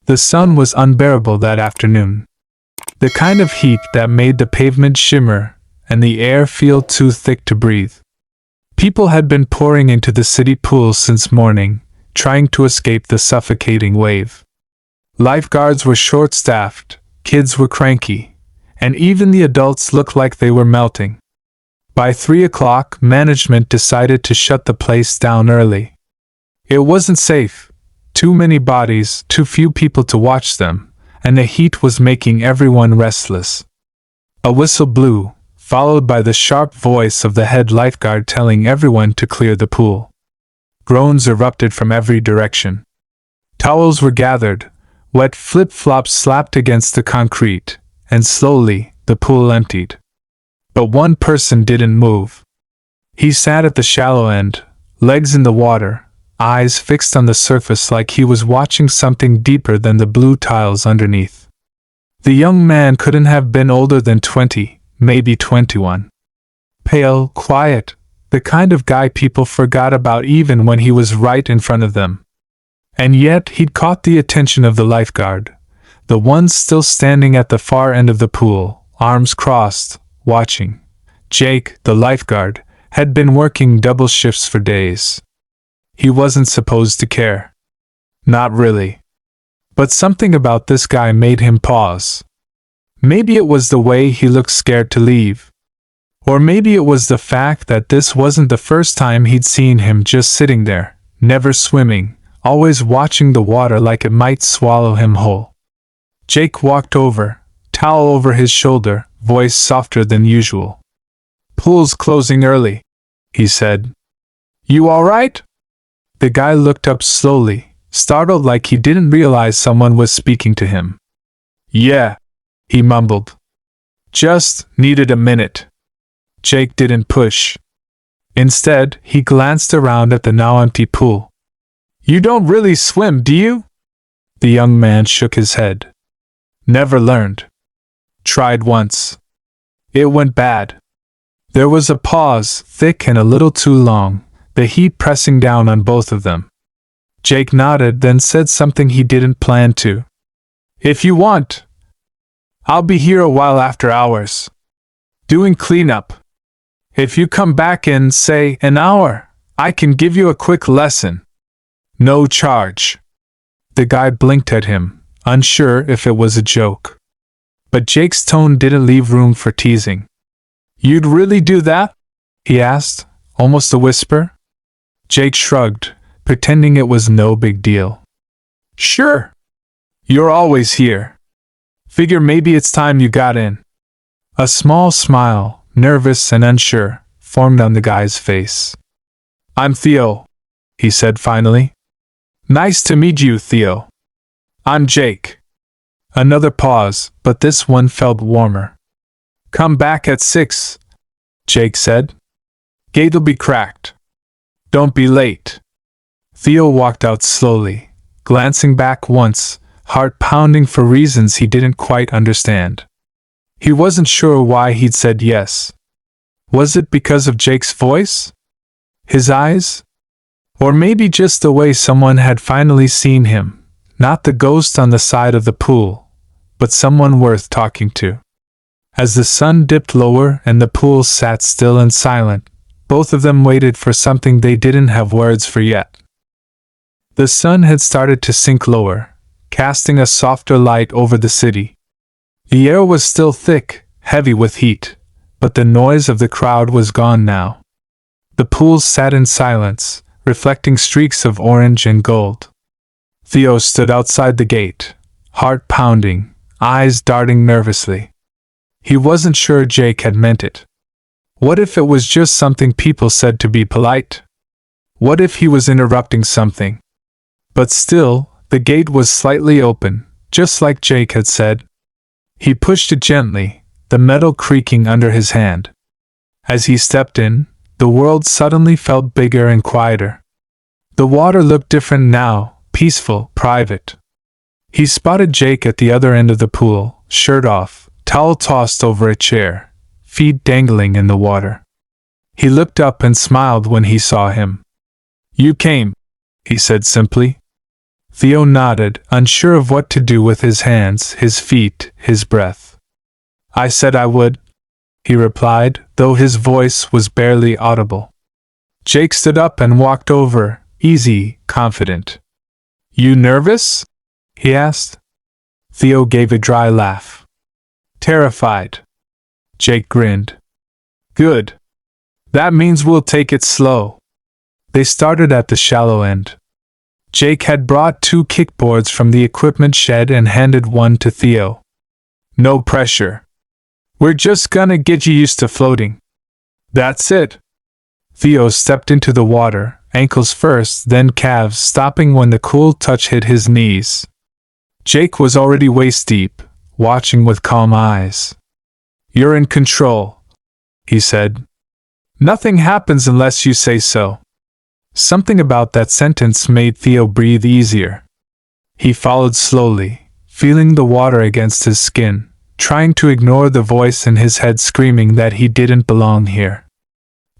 The sun was unbearable that afternoon. The kind of heat that made the pavement shimmer and the air feel too thick to breathe. People had been pouring into the city pool since morning, trying to escape the suffocating wave. Lifeguards were short-staffed, kids were cranky, and even the adults looked like they were melting. By 3 o'clock, management decided to shut the place down early. It wasn't safe. Too many bodies, too few people to watch them, and the heat was making everyone restless. A whistle blew, followed by the sharp voice of the head lifeguard telling everyone to clear the pool. Groans erupted from every direction. Towels were gathered, wet flip-flops slapped against the concrete, and slowly, the pool emptied. But one person didn't move. He sat at the shallow end, legs in the water, eyes fixed on the surface like he was watching something deeper than the blue tiles underneath. The young man couldn't have been older than 20, maybe 21. Pale, quiet, the kind of guy people forgot about even when he was right in front of them. And yet he'd caught the attention of the lifeguard, the one still standing at the far end of the pool, arms crossed, watching. Jake, the lifeguard, had been working double shifts for days. He wasn't supposed to care. Not really. But something about this guy made him pause. Maybe it was the way he looked scared to leave. Or maybe it was the fact that this wasn't the first time he'd seen him just sitting there, never swimming, always watching the water like it might swallow him whole. Jake walked over, towel over his shoulder, voice softer than usual. "Pool's closing early," he said. "You all right?" The guy looked up slowly, startled like he didn't realize someone was speaking to him. "Yeah," he mumbled. "Just needed a minute." Jake didn't push. Instead, he glanced around at the now empty pool. "You don't really swim, do you?" The young man shook his head. "Never learned. Tried once. It went bad." There was a pause, thick and a little too long, the heat pressing down on both of them. Jake nodded, then said something he didn't plan to. "If you want, I'll be here a while after hours. Doing cleanup. If you come back in, say, an hour, I can give you a quick lesson. No charge." The guy blinked at him, unsure if it was a joke. But Jake's tone didn't leave room for teasing. "You'd really do that?" he asked, almost a whisper. Jake shrugged, pretending it was no big deal. "Sure. You're always here. Figure maybe it's time you got in." A small smile, nervous and unsure, formed on the guy's face. "I'm Theo," he said finally. "Nice to meet you, Theo. I'm Jake." Another pause, but this one felt warmer. "Come back at 6, Jake said. "Gate'll be cracked. Don't be late." Theo walked out slowly, glancing back once, heart pounding for reasons he didn't quite understand. He wasn't sure why he'd said yes. Was it because of Jake's voice? His eyes? Or maybe just the way someone had finally seen him, not the ghost on the side of the pool, but someone worth talking to. As the sun dipped lower and the pool sat still and silent, both of them waited for something they didn't have words for yet. The sun had started to sink lower, casting a softer light over the city. The air was still thick, heavy with heat, but the noise of the crowd was gone now. The pool sat in silence, reflecting streaks of orange and gold. Theo stood outside the gate, heart pounding, eyes darting nervously. He wasn't sure Jake had meant it. What if it was just something people said to be polite? What if he was interrupting something? But still, the gate was slightly open, just like Jake had said. He pushed it gently, the metal creaking under his hand. As he stepped in, the world suddenly felt bigger and quieter. The water looked different now, peaceful, private. He spotted Jake at the other end of the pool, shirt off, towel tossed over a chair, feet dangling in the water. He looked up and smiled when he saw him. "You came," he said simply. Theo nodded, unsure of what to do with his hands, his feet, his breath. I said I would, he replied, though his voice was barely audible. Jake stood up and walked over, easy, confident. You nervous? He asked. Theo gave a dry laugh. Terrified. Jake grinned. Good. That means we'll take it slow. They started at the shallow end. Jake had brought 2 kickboards from the equipment shed and handed one to Theo. No pressure. We're just gonna get you used to floating. That's it. Theo stepped into the water, ankles first, then calves, stopping when the cool touch hit his knees. Jake was already waist deep, watching with calm eyes. You're in control, he said. Nothing happens unless you say so. Something about that sentence made Theo breathe easier. He followed slowly, feeling the water against his skin, trying to ignore the voice in his head screaming that he didn't belong here.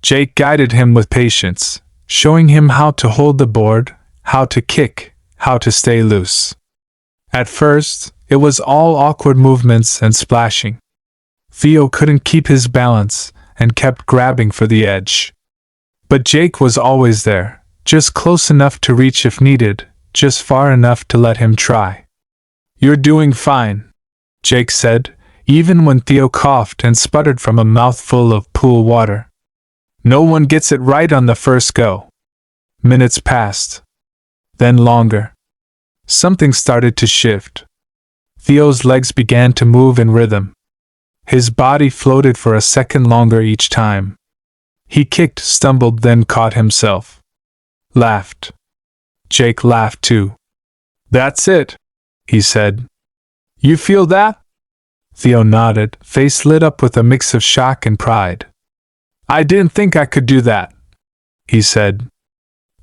Jake guided him with patience, showing him how to hold the board, how to kick, how to stay loose. At first, it was all awkward movements and splashing. Theo couldn't keep his balance and kept grabbing for the edge. But Jake was always there, just close enough to reach if needed, just far enough to let him try. You're doing fine, Jake said, even when Theo coughed and sputtered from a mouthful of pool water. No one gets it right on the first go. Minutes passed. Then longer. Something started to shift. Theo's legs began to move in rhythm. His body floated for a second longer each time. He kicked, stumbled, then caught himself. Laughed. Jake laughed too. That's it, he said. You feel that? Theo nodded, face lit up with a mix of shock and pride. I didn't think I could do that, he said.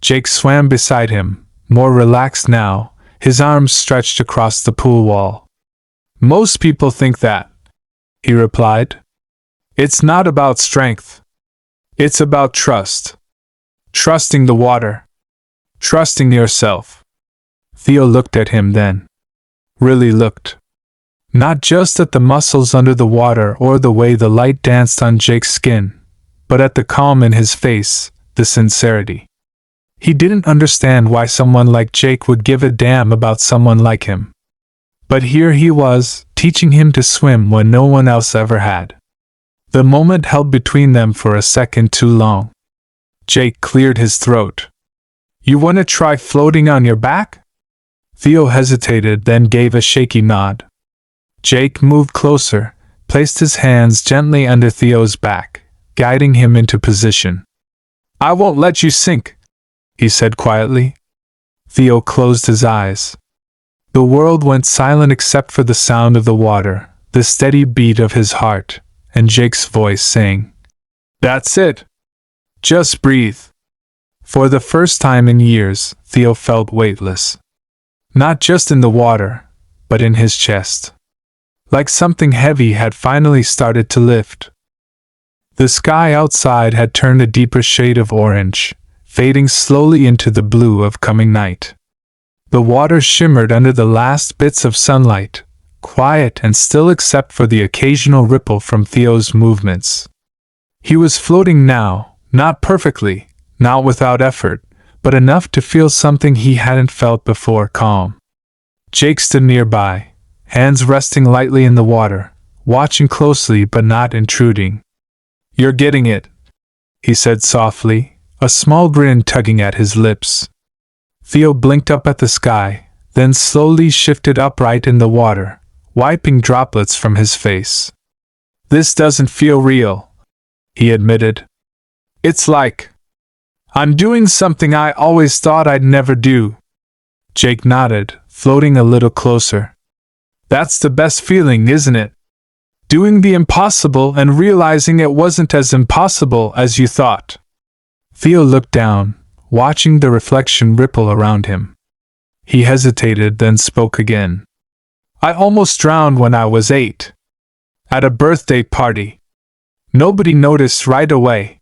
Jake swam beside him, more relaxed now, his arms stretched across the pool wall. Most people think that, he replied. It's not about strength. It's about trust. Trusting the water. Trusting yourself. Theo looked at him then. Really looked. Not just at the muscles under the water or the way the light danced on Jake's skin, but at the calm in his face, the sincerity. He didn't understand why someone like Jake would give a damn about someone like him. But here he was, teaching him to swim when no one else ever had. The moment held between them for a second too long. Jake cleared his throat. You want to try floating on your back? Theo hesitated, then gave a shaky nod. Jake moved closer, placed his hands gently under Theo's back, guiding him into position. I won't let you sink, he said quietly. Theo closed his eyes. The world went silent except for the sound of the water, the steady beat of his heart, and Jake's voice saying, That's it. Just breathe. For the first time in years, Theo felt weightless. Not just in the water, but in his chest. Like something heavy had finally started to lift. The sky outside had turned a deeper shade of orange, fading slowly into the blue of coming night. The water shimmered under the last bits of sunlight, quiet and still except for the occasional ripple from Theo's movements. He was floating now, not perfectly, not without effort, but enough to feel something he hadn't felt before: calm. Jake stood nearby, hands resting lightly in the water, watching closely but not intruding. You're getting it, he said softly, a small grin tugging at his lips. Theo blinked up at the sky, then slowly shifted upright in the water, wiping droplets from his face. This doesn't feel real, he admitted. It's like I'm doing something I always thought I'd never do. Jake nodded, floating a little closer. That's the best feeling, isn't it? Doing the impossible and realizing it wasn't as impossible as you thought. Theo looked down, watching the reflection ripple around him. He hesitated, then spoke again. I almost drowned when I was 8. At a birthday party. Nobody noticed right away.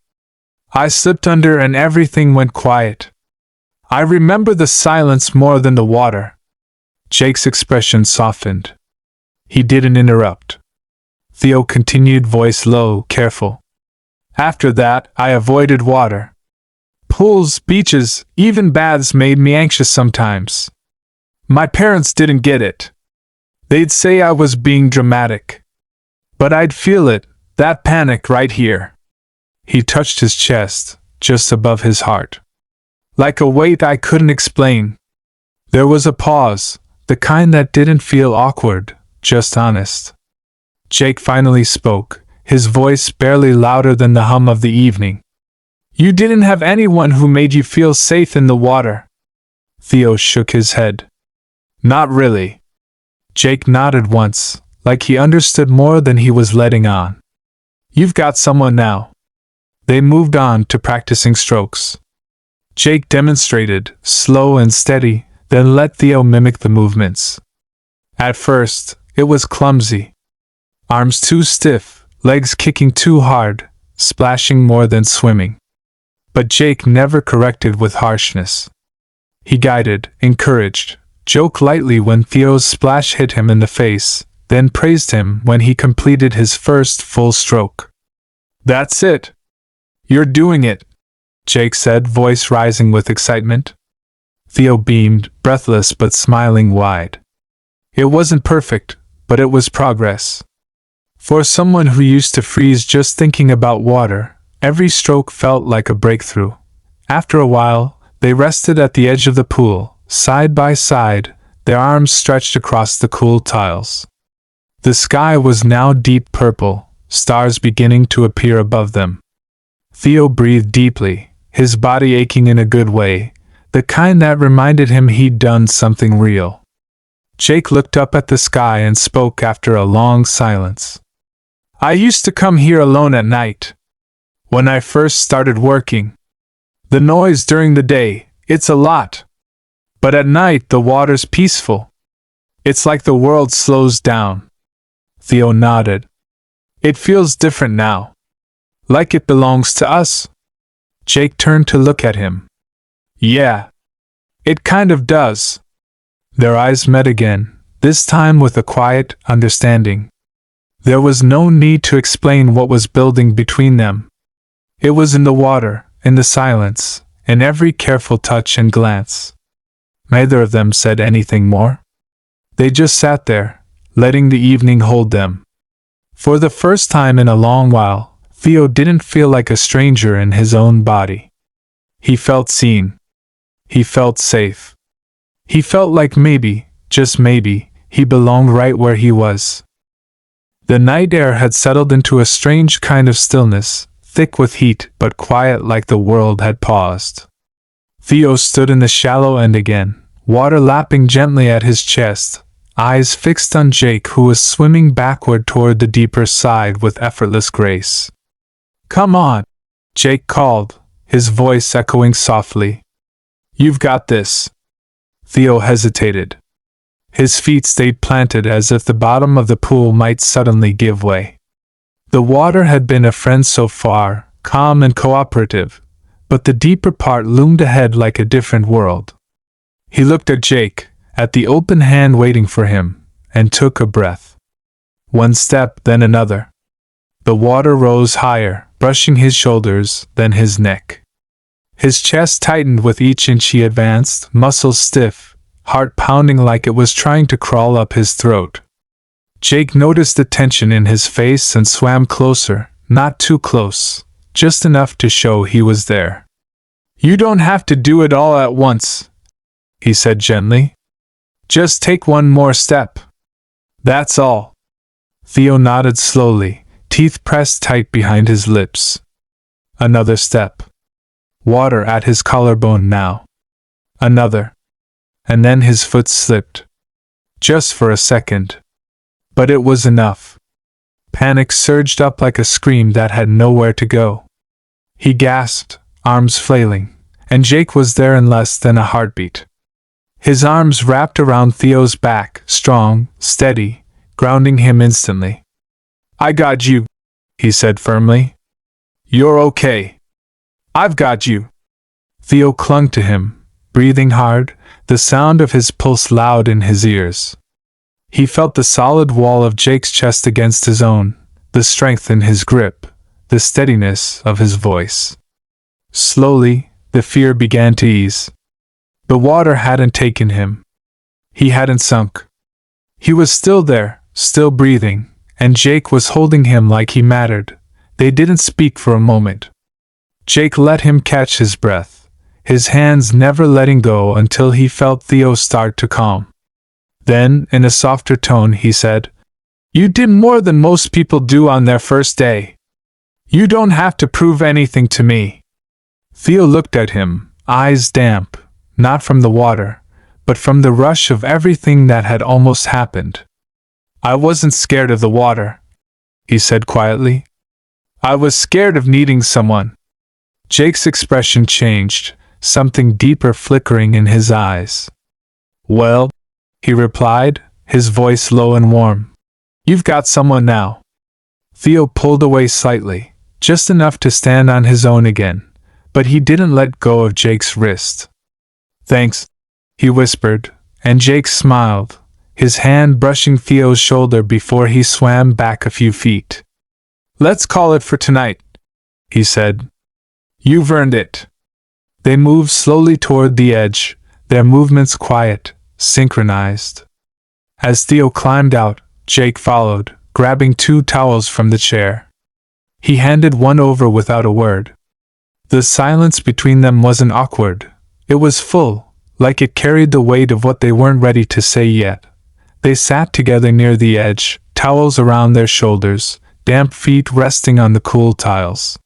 I slipped under and everything went quiet. I remember the silence more than the water. Jake's expression softened. He didn't interrupt. Theo continued, voice low, careful. After that, I avoided water. Pools, beaches, even baths made me anxious sometimes. My parents didn't get it. They'd say I was being dramatic. But I'd feel it, that panic right here. He touched his chest, just above his heart. Like a weight I couldn't explain. There was a pause, the kind that didn't feel awkward, just honest. Jake finally spoke, his voice barely louder than the hum of the evening. You didn't have anyone who made you feel safe in the water? Theo shook his head. Not really. Jake nodded once, like he understood more than he was letting on. You've got someone now. They moved on to practicing strokes. Jake demonstrated, slow and steady, then let Theo mimic the movements. At first, it was clumsy. Arms too stiff, legs kicking too hard, splashing more than swimming. But Jake never corrected with harshness. He guided, encouraged, joked lightly when Theo's splash hit him in the face, then praised him when he completed his first full stroke. That's it. You're doing it, Jake said, voice rising with excitement. Theo beamed, breathless but smiling wide. It wasn't perfect, but it was progress. For someone who used to freeze just thinking about water, every stroke felt like a breakthrough. After a while, they rested at the edge of the pool, side by side, their arms stretched across the cool tiles. The sky was now deep purple, stars beginning to appear above them. Theo breathed deeply, his body aching in a good way, the kind that reminded him he'd done something real. Jake looked up at the sky and spoke after a long silence. I used to come here alone at night. When I first started working. The noise during the day, it's a lot. But at night the water's peaceful. It's like the world slows down. Theo nodded. It feels different now. Like it belongs to us. Jake turned to look at him. Yeah. It kind of does. Their eyes met again, this time with a quiet understanding. There was no need to explain what was building between them. It was in the water, in the silence, in every careful touch and glance. Neither of them said anything more. They just sat there, letting the evening hold them. For the first time in a long while, Theo didn't feel like a stranger in his own body. He felt seen. He felt safe. He felt like maybe, just maybe, he belonged right where he was. The night air had settled into a strange kind of stillness, thick with heat but quiet like the world had paused. Theo stood in the shallow end again, water lapping gently at his chest, eyes fixed on Jake who was swimming backward toward the deeper side with effortless grace. Come on, Jake called, his voice echoing softly. You've got this. Theo hesitated. His feet stayed planted as if the bottom of the pool might suddenly give way. The water had been a friend so far, calm and cooperative, but the deeper part loomed ahead like a different world. He looked at Jake, at the open hand waiting for him, and took a breath. One step, then another. The water rose higher, brushing his shoulders, then his neck. His chest tightened with each inch he advanced, muscles stiff, heart pounding like it was trying to crawl up his throat. Jake noticed the tension in his face and swam closer, not too close, just enough to show he was there. You don't have to do it all at once, he said gently. Just take one more step. That's all. Theo nodded slowly, teeth pressed tight behind his lips. Another step. Water at his collarbone now. Another. And then his foot slipped. Just for a second. But it was enough. Panic surged up like a scream that had nowhere to go. He gasped, arms flailing, and Jake was there in less than a heartbeat. His arms wrapped around Theo's back, strong, steady, grounding him instantly. I got you, he said firmly. You're okay. I've got you. Theo clung to him, breathing hard, the sound of his pulse loud in his ears. He felt the solid wall of Jake's chest against his own, the strength in his grip, the steadiness of his voice. Slowly, the fear began to ease. The water hadn't taken him. He hadn't sunk. He was still there, still breathing, and Jake was holding him like he mattered. They didn't speak for a moment. Jake let him catch his breath, his hands never letting go until he felt Theo start to calm. Then, in a softer tone, he said, "You did more than most people do on their first day. You don't have to prove anything to me." Theo looked at him, eyes damp, not from the water, but from the rush of everything that had almost happened. "I wasn't scared of the water," he said quietly. "I was scared of needing someone." Jake's expression changed, something deeper flickering in his eyes. "Well," he replied, his voice low and warm, "you've got someone now." Theo pulled away slightly, just enough to stand on his own again, but he didn't let go of Jake's wrist. "Thanks," he whispered, and Jake smiled, his hand brushing Theo's shoulder before he swam back a few feet. "Let's call it for tonight," he said. "You've earned it." They moved slowly toward the edge, their movements quiet, synchronized. As Theo climbed out, Jake followed, grabbing 2 towels from the chair. He handed one over without a word. The silence between them wasn't awkward. It was full, like it carried the weight of what they weren't ready to say yet. They sat together near the edge, towels around their shoulders, damp feet resting on the cool tiles.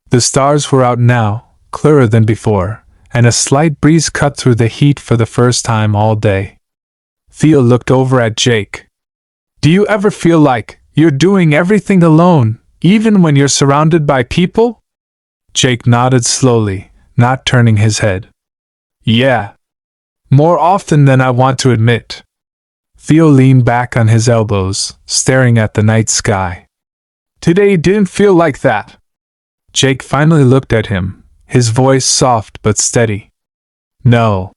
The stars were out now, clearer than before, and a slight breeze cut through the heat for the first time all day. Theo looked over at Jake. "Do you ever feel like you're doing everything alone, even when you're surrounded by people?" Jake nodded slowly, not turning his head. "Yeah. More often than I want to admit." Theo leaned back on his elbows, staring at the night sky. "Today didn't feel like that." Jake finally looked at him, his voice soft but steady. "No.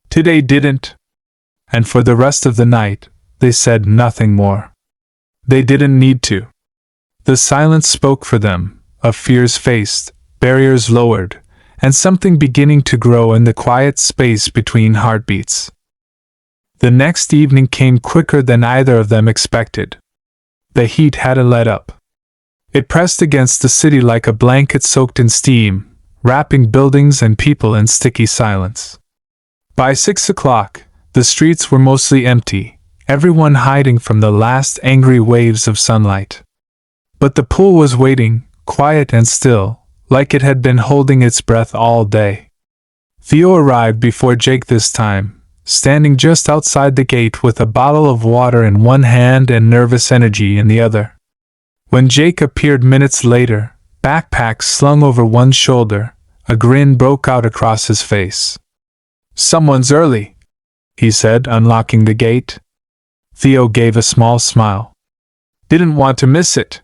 Today didn't." And for the rest of the night, they said nothing more. They didn't need to. The silence spoke for them, of fears faced, barriers lowered, and something beginning to grow in the quiet space between heartbeats. The next evening came quicker than either of them expected. The heat hadn't let up. It pressed against the city like a blanket soaked in steam, wrapping buildings and people in sticky silence. By 6 o'clock, the streets were mostly empty, everyone hiding from the last angry waves of sunlight. But the pool was waiting, quiet and still, like it had been holding its breath all day. Theo arrived before Jake this time, standing just outside the gate with a bottle of water in one hand and nervous energy in the other. When Jake appeared minutes later, backpack slung over one shoulder, a grin broke out across his face. "Someone's early," he said, unlocking the gate. Theo gave a small smile. "Didn't want to miss it."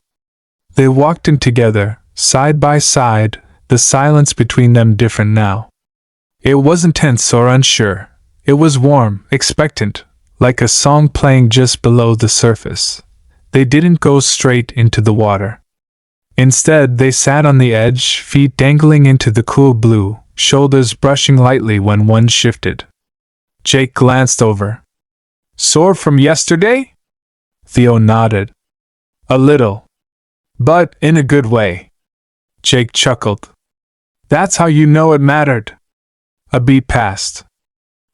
They walked in together, side by side, the silence between them different now. It wasn't tense or unsure. It was warm, expectant, like a song playing just below the surface. They didn't go straight into the water. Instead, they sat on the edge, feet dangling into the cool blue, shoulders brushing lightly when one shifted. Jake glanced over. "Sore from yesterday?" Theo nodded. "A little. But in a good way." Jake chuckled. "That's how you know it mattered." A beat passed.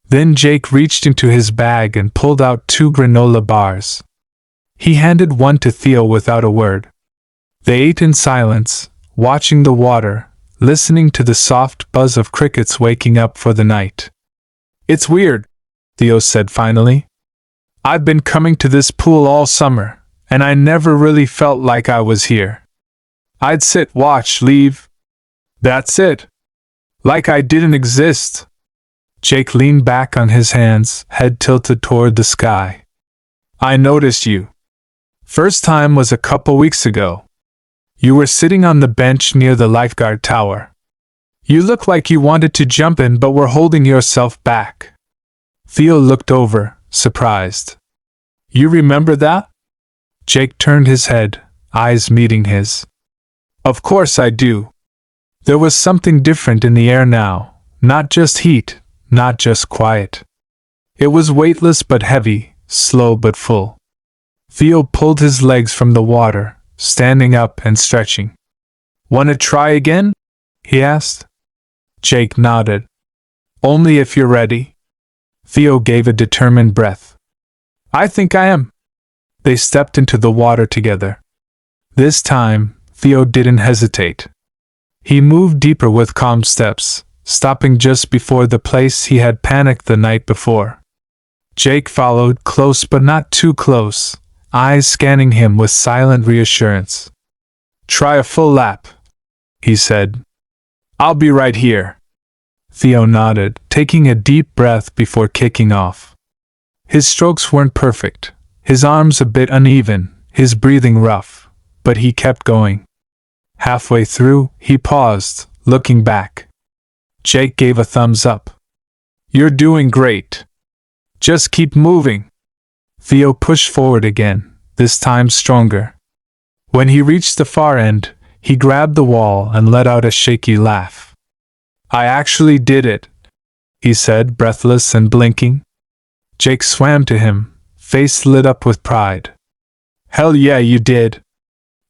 Then Jake reached into his bag and pulled out 2 granola bars. He handed one to Theo without a word. They ate in silence, watching the water, listening to the soft buzz of crickets waking up for the night. "It's weird," Theo said finally. "I've been coming to this pool all summer, and I never really felt like I was here. I'd sit, watch, leave. That's it. Like I didn't exist." Jake leaned back on his hands, head tilted toward the sky. "I noticed you. First time was a couple weeks ago. You were sitting on the bench near the Lifeguard tower. You look like you wanted to jump in but were holding yourself back. Theo looked over, surprised. You remember that? Jake turned his head, eyes meeting his. Of course I do. There was something different in the air now, not just heat, not just quiet. It was weightless but heavy, slow but full. Theo pulled his legs from the water, standing up and stretching. "Wanna try again?" he asked. Jake nodded. "Only if you're ready." Theo gave a determined breath. "I think I am." They stepped into the water together. This time, Theo didn't hesitate. He moved deeper with calm steps, stopping just before the place he had panicked the night before. Jake followed, close but not too close, eyes scanning him with silent reassurance. "Try a full lap," he said. "I'll be right here." Theo nodded, taking a deep breath before kicking off. His strokes weren't perfect, his arms a bit uneven, his breathing rough, but he kept going. Halfway through, he paused, looking back. Jake gave a thumbs up. "You're doing great. Just keep moving." Theo pushed forward again, this time stronger. When he reached the far end, he grabbed the wall and let out a shaky laugh. "I actually did it," he said, breathless and blinking. Jake swam to him, face lit up with pride. "Hell yeah, you did."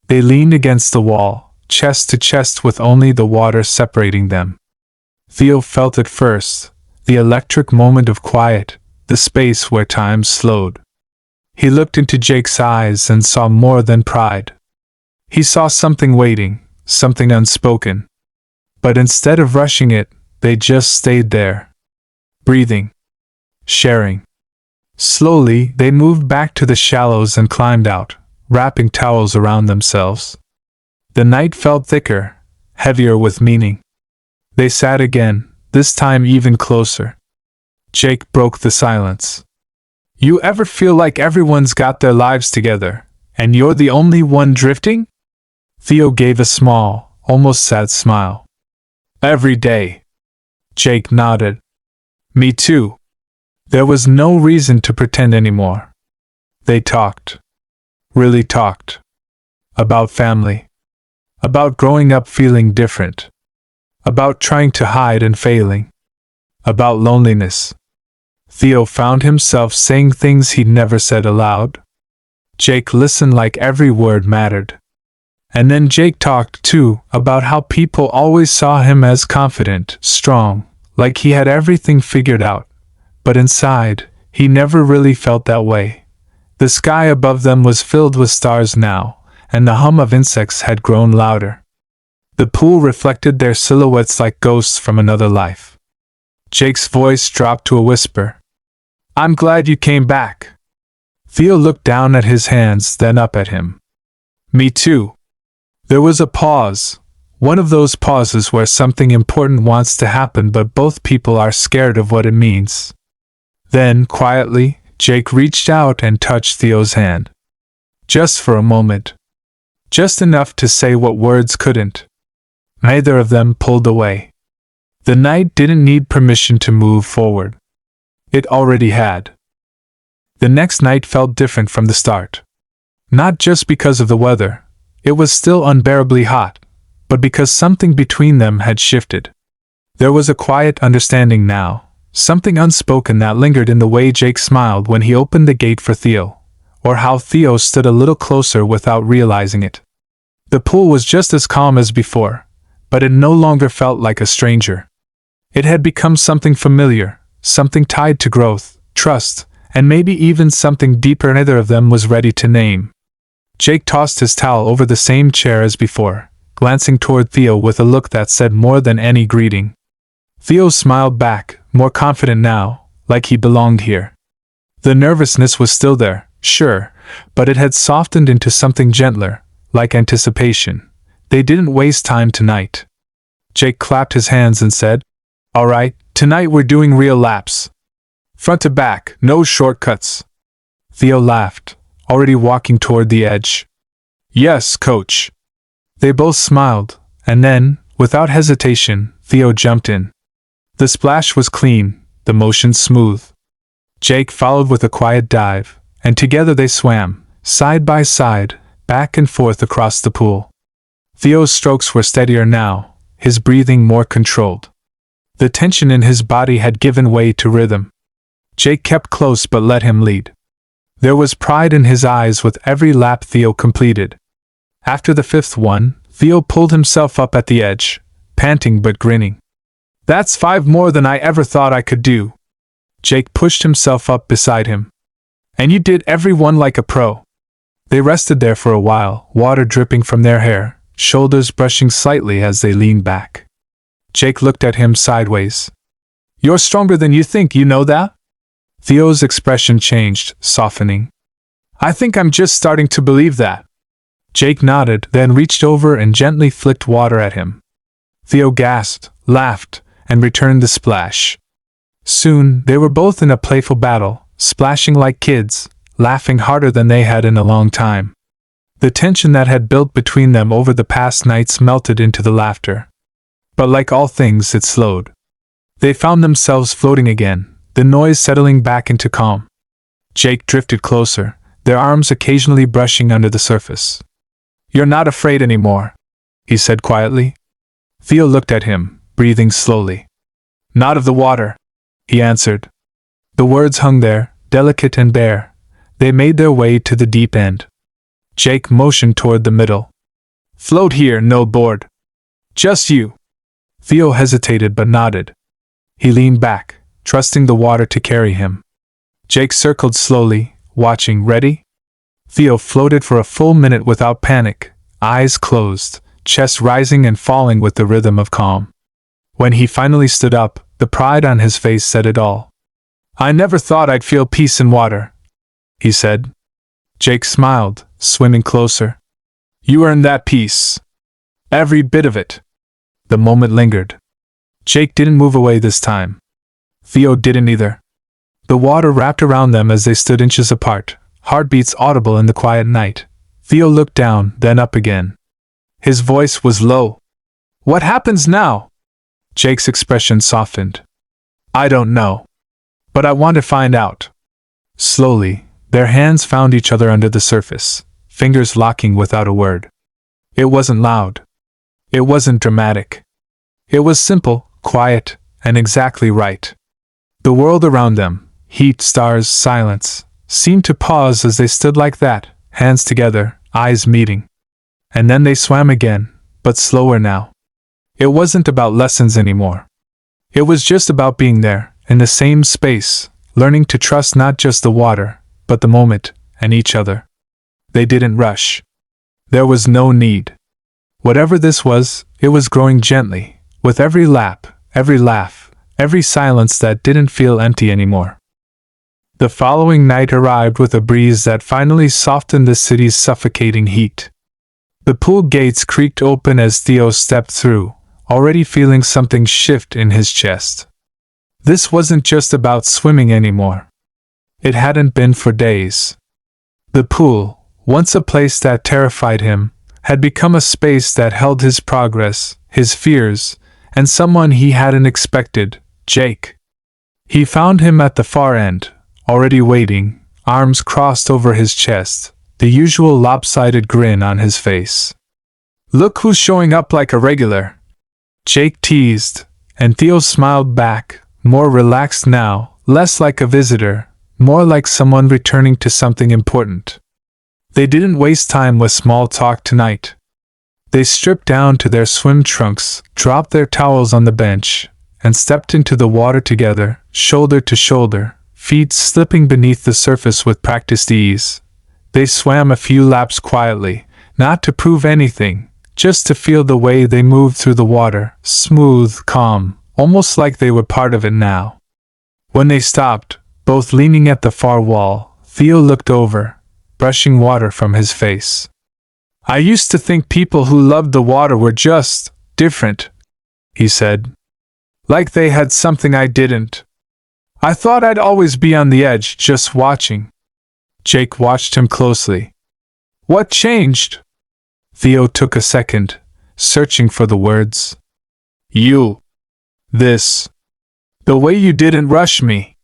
They leaned against the wall, chest to chest with only the water separating them. Theo felt it first, the electric moment of quiet, the space where time slowed. He looked into Jake's eyes and saw more than pride. He saw something waiting, something unspoken. But instead of rushing it, they just stayed there. Breathing. Sharing. Slowly, they moved back to the shallows and climbed out, wrapping towels around themselves. The night felt thicker, heavier with meaning. They sat again, this time even closer. Jake broke the silence. "You ever feel like everyone's got their lives together, and you're the only one drifting?" Theo gave a small, almost sad smile. "Every day." Jake nodded. "Me too." There was no reason to pretend anymore. They talked. Really talked. About family. About growing up feeling different. About trying to hide and failing. About loneliness. Theo found himself saying things he'd never said aloud. Jake listened like every word mattered. And then Jake talked, too, about how people always saw him as confident, strong, like he had everything figured out. But inside, he never really felt that way. The sky above them was filled with stars now, and the hum of insects had grown louder. The pool reflected their silhouettes like ghosts from another life. Jake's voice dropped to a whisper. "I'm glad you came back." Theo looked down at his hands, then up at him. "Me too." There was a pause, one of those pauses where something important wants to happen but both people are scared of what it means. Then, quietly, Jake reached out and touched Theo's hand. Just for a moment. Just enough to say what words couldn't. Neither of them pulled away. The night didn't need permission to move forward. It already had. The next night felt different from the start. Not just because of the weather. It was still unbearably hot, but because something between them had shifted. There was a quiet understanding now, something unspoken that lingered in the way Jake smiled when he opened the gate for Theo, or how Theo stood a little closer without realizing it. The pool was just as calm as before, but it no longer felt like a stranger. It had become something familiar, something tied to growth, trust, and maybe even something deeper neither of them was ready to name. Jake tossed his towel over the same chair as before, glancing toward Theo with a look that said more than any greeting. Theo smiled back, more confident now, like he belonged here. The nervousness was still there, sure, but it had softened into something gentler, like anticipation. They didn't waste time tonight. Jake clapped his hands and said, "All right, tonight we're doing real laps. Front to back, no shortcuts." Theo laughed, already walking toward the edge. "Yes, coach." They both smiled, and then, without hesitation, Theo jumped in. The splash was clean, the motion smooth. Jake followed with a quiet dive, and together they swam, side by side, back and forth across the pool. Theo's strokes were steadier now, his breathing more controlled. The tension in his body had given way to rhythm. Jake kept close but let him lead. There was pride in his eyes with every lap Theo completed. After the fifth one, Theo pulled himself up at the edge, panting but grinning. "That's 5 more than I ever thought I could do." Jake pushed himself up beside him. "And you did every one like a pro." They rested there for a while, water dripping from their hair, shoulders brushing slightly as they leaned back. Jake looked at him sideways. "You're stronger than you think, you know that?" Theo's expression changed, softening. "I think I'm just starting to believe that." Jake nodded, then reached over and gently flicked water at him. Theo gasped, laughed, and returned the splash. Soon, they were both in a playful battle, splashing like kids, laughing harder than they had in a long time. The tension that had built between them over the past nights melted into the laughter. But like all things, it slowed. They found themselves floating again, the noise settling back into calm. Jake drifted closer, their arms occasionally brushing under the surface. "You're not afraid anymore," he said quietly. Theo looked at him, breathing slowly. "Not of the water," he answered. The words hung there, delicate and bare. They made their way to the deep end. Jake motioned toward the middle. "Float here, no board. Just you." Theo hesitated but nodded. He leaned back, trusting the water to carry him. Jake circled slowly, watching. "Ready?" Theo floated for a full minute without panic, eyes closed, chest rising and falling with the rhythm of calm. When he finally stood up, the pride on his face said it all. "I never thought I'd feel peace in water," he said. Jake smiled, swimming closer. "You earned that peace. Every bit of it." The moment lingered. Jake didn't move away this time. Theo didn't either. The water wrapped around them as they stood inches apart, heartbeats audible in the quiet night. Theo looked down, then up again. His voice was low. "What happens now?" Jake's expression softened. "I don't know. But I want to find out." Slowly, their hands found each other under the surface, fingers locking without a word. It wasn't loud. It wasn't dramatic. It was simple, quiet, and exactly right. The world around them, heat, stars, silence, seemed to pause as they stood like that, hands together, eyes meeting. And then they swam again, but slower now. It wasn't about lessons anymore. It was just about being there, in the same space, learning to trust not just the water, but the moment, and each other. They didn't rush. There was no need. Whatever this was, it was growing gently, with every lap, every laugh, every silence that didn't feel empty anymore. The following night arrived with a breeze that finally softened the city's suffocating heat. The pool gates creaked open as Theo stepped through, already feeling something shift in his chest. This wasn't just about swimming anymore. It hadn't been for days. The pool, once a place that terrified him, had become a space that held his progress, his fears, and someone he hadn't expected, Jake. He found him at the far end, already waiting, arms crossed over his chest, the usual lopsided grin on his face. "Look who's showing up like a regular," Jake teased, and Theo smiled back, more relaxed now, less like a visitor, more like someone returning to something important. They didn't waste time with small talk tonight. They stripped down to their swim trunks, dropped their towels on the bench, and stepped into the water together, shoulder to shoulder, feet slipping beneath the surface with practiced ease. They swam a few laps quietly, not to prove anything, just to feel the way they moved through the water, smooth, calm, almost like they were part of it now. When they stopped, both leaning at the far wall, Theo looked over, brushing water from his face. "I used to think people who loved the water were just different," he said. "Like they had something I didn't. I thought I'd always be on the edge, just watching." Jake watched him closely. "What changed?" Theo took a second, searching for the words. "You," This. The way you didn't rush me.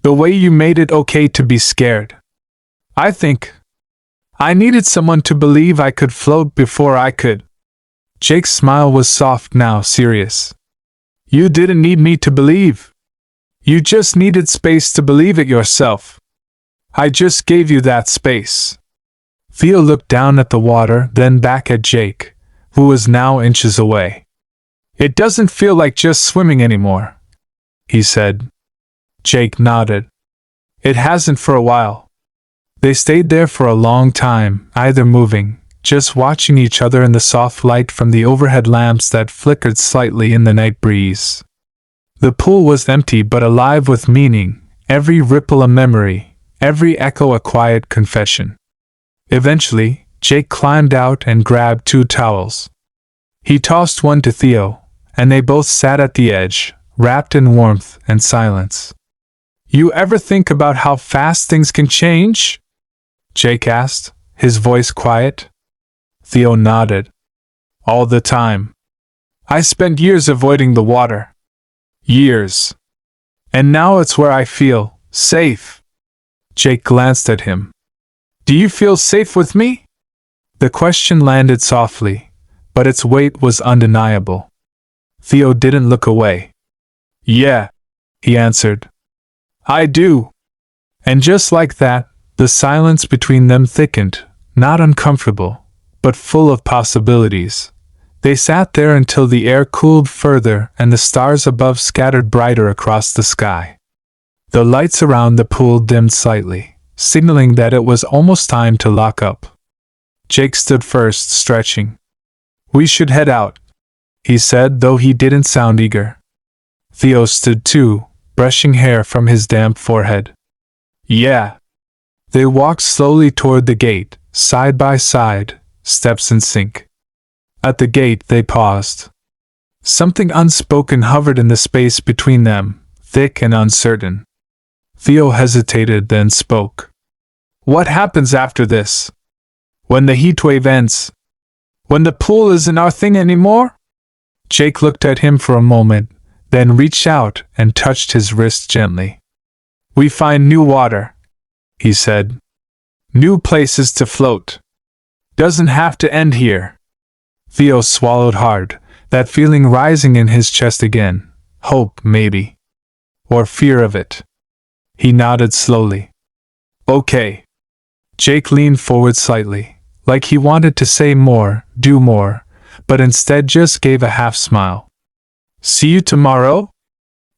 The way you made it okay to be scared. I think I needed someone to believe I could float before I could. Jake's smile was soft, now serious. You didn't need me to believe. You just needed space to believe it yourself. I just gave you that space. Theo looked down at the water, then back at Jake, who was now inches away. It doesn't feel like just swimming anymore, he said. Jake nodded. It hasn't for a while. They stayed there for a long time, either moving, just watching each other in the soft light from the overhead lamps that flickered slightly in the night breeze. The pool was empty but alive with meaning, every ripple a memory, every echo a quiet confession. Eventually, Jake climbed out and grabbed 2 towels. He tossed one to Theo, and they both sat at the edge, wrapped in warmth and silence. You ever think about how fast things can change? Jake asked, his voice quiet. Theo nodded. All the time. I spent years avoiding the water. Years. And now it's where I feel safe. Jake glanced at him. Do you feel safe with me? The question landed softly, but its weight was undeniable. Theo didn't look away. Yeah, he answered. I do. And just like that, the silence between them thickened, not uncomfortable, but full of possibilities. They sat there until the air cooled further and the stars above scattered brighter across the sky. The lights around the pool dimmed slightly, signaling that it was almost time to lock up. Jake stood first, stretching. We should head out, he said, though he didn't sound eager. Theo stood too, brushing hair from his damp forehead. Yeah. They walked slowly toward the gate, side by side, steps in sync. At the gate they paused. Something unspoken hovered in the space between them, thick and uncertain. Theo hesitated, then spoke. What happens after this? When the heatwave ends? When the pool isn't our thing anymore? Jake looked at him for a moment, then reached out and touched his wrist gently. We find new water, he said. New places to float. Doesn't have to end here. Theo swallowed hard, that feeling rising in his chest again. Hope, maybe. Or fear of it. He nodded slowly. Okay. Jake leaned forward slightly, like he wanted to say more, do more, but instead just gave a half smile. See you tomorrow?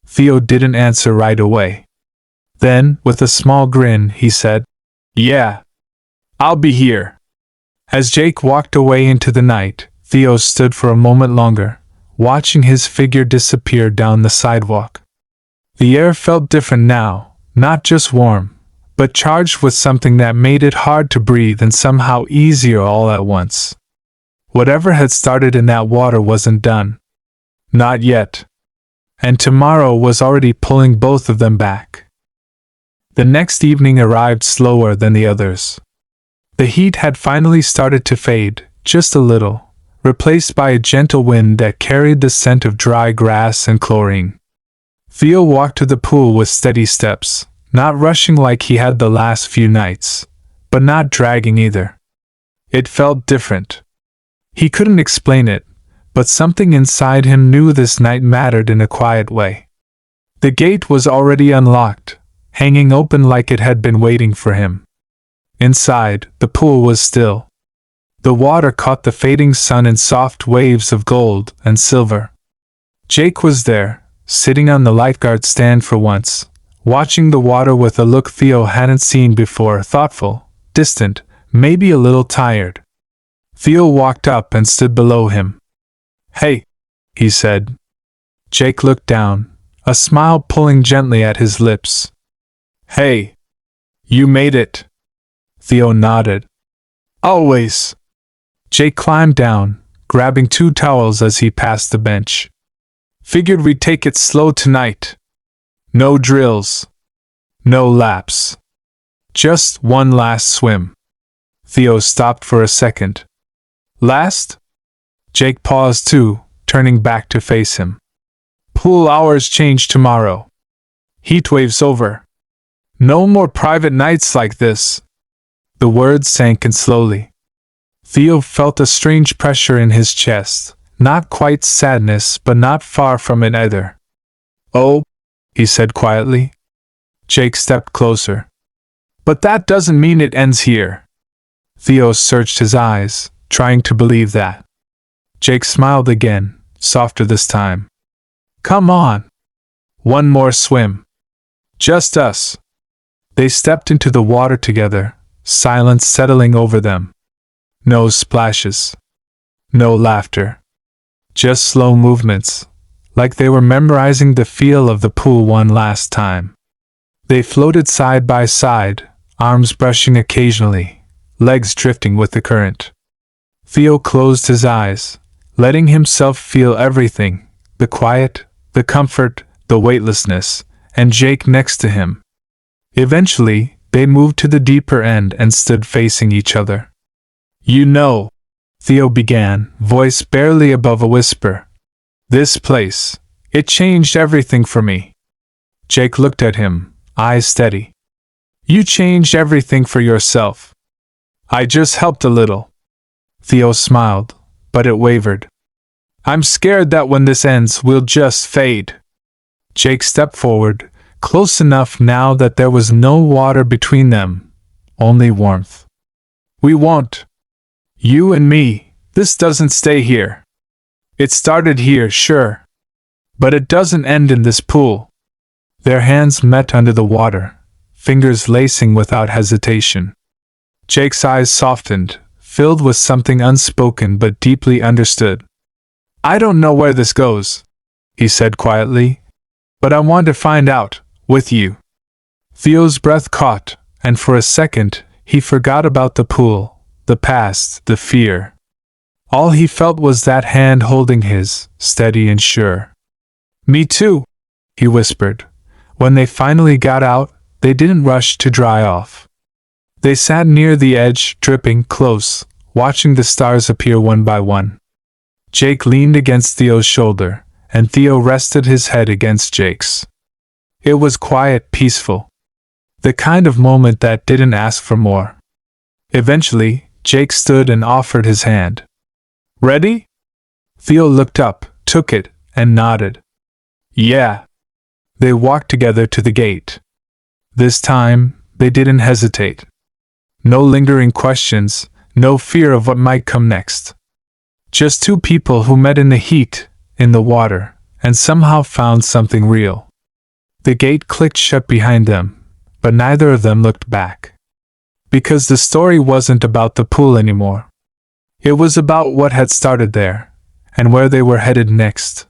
Theo didn't answer right away. Then, with a small grin, he said, Yeah. I'll be here. As Jake walked away into the night, Theo stood for a moment longer, watching his figure disappear down the sidewalk. The air felt different now, not just warm, but charged with something that made it hard to breathe and somehow easier all at once. Whatever had started in that water wasn't done. Not yet. And tomorrow was already pulling both of them back. The next evening arrived slower than the others. The heat had finally started to fade, just a little, replaced by a gentle wind that carried the scent of dry grass and chlorine. Theo walked to the pool with steady steps, not rushing like he had the last few nights, but not dragging either. It felt different. He couldn't explain it, but something inside him knew this night mattered in a quiet way. The gate was already unlocked, hanging open like it had been waiting for him. Inside, the pool was still. The water caught the fading sun in soft waves of gold and silver. Jake was there, sitting on the lifeguard stand for once, watching the water with a look Theo hadn't seen before, thoughtful, distant, maybe a little tired. Theo walked up and stood below him. Hey, he said. Jake looked down, a smile pulling gently at his lips. Hey, you made it. Theo nodded. Always. Jake climbed down, grabbing 2 towels as he passed the bench. Figured we'd take it slow tonight. No drills. No laps. Just one last swim. Theo stopped for a second. Last? Jake paused too, turning back to face him. Pool hours change tomorrow. Heatwave's over. No more private nights like this. The words sank in slowly. Theo felt a strange pressure in his chest, not quite sadness but not far from it either. Oh, he said quietly. Jake stepped closer. But that doesn't mean it ends here. Theo searched his eyes, trying to believe that. Jake smiled again, softer this time. Come on. One more swim. Just us. They stepped into the water together, silence settling over them. No splashes. No laughter. Just slow movements, like they were memorizing the feel of the pool one last time. They floated side by side, arms brushing occasionally, legs drifting with the current. Theo closed his eyes, letting himself feel everything, the quiet, the comfort, the weightlessness, and Jake next to him. Eventually, they moved to the deeper end and stood facing each other. You know, Theo began, voice barely above a whisper. This place, it changed everything for me. Jake looked at him, eyes steady. You changed everything for yourself. I just helped a little. Theo smiled, but it wavered. I'm scared that when this ends, we'll just fade. Jake stepped forward, close enough now that there was no water between them, only warmth. We won't. You and me, this doesn't stay here. It started here, sure. But it doesn't end in this pool. Their hands met under the water, fingers lacing without hesitation. Jake's eyes softened, filled with something unspoken but deeply understood. I don't know where this goes, he said quietly, but I want to find out, with you. Theo's breath caught, and for a second, he forgot about the pool, the past, the fear. All he felt was that hand holding his, steady and sure. Me too, he whispered. When they finally got out, they didn't rush to dry off. They sat near the edge, dripping close, watching the stars appear one by one. Jake leaned against Theo's shoulder, and Theo rested his head against Jake's. It was quiet, peaceful. The kind of moment that didn't ask for more. Eventually, Jake stood and offered his hand. Ready? Theo looked up, took it, and nodded. Yeah. They walked together to the gate. This time, they didn't hesitate. No lingering questions, no fear of what might come next. Just two people who met in the heat, in the water, and somehow found something real. The gate clicked shut behind them, but neither of them looked back. Because the story wasn't about the pool anymore. It was about what had started there, and where they were headed next.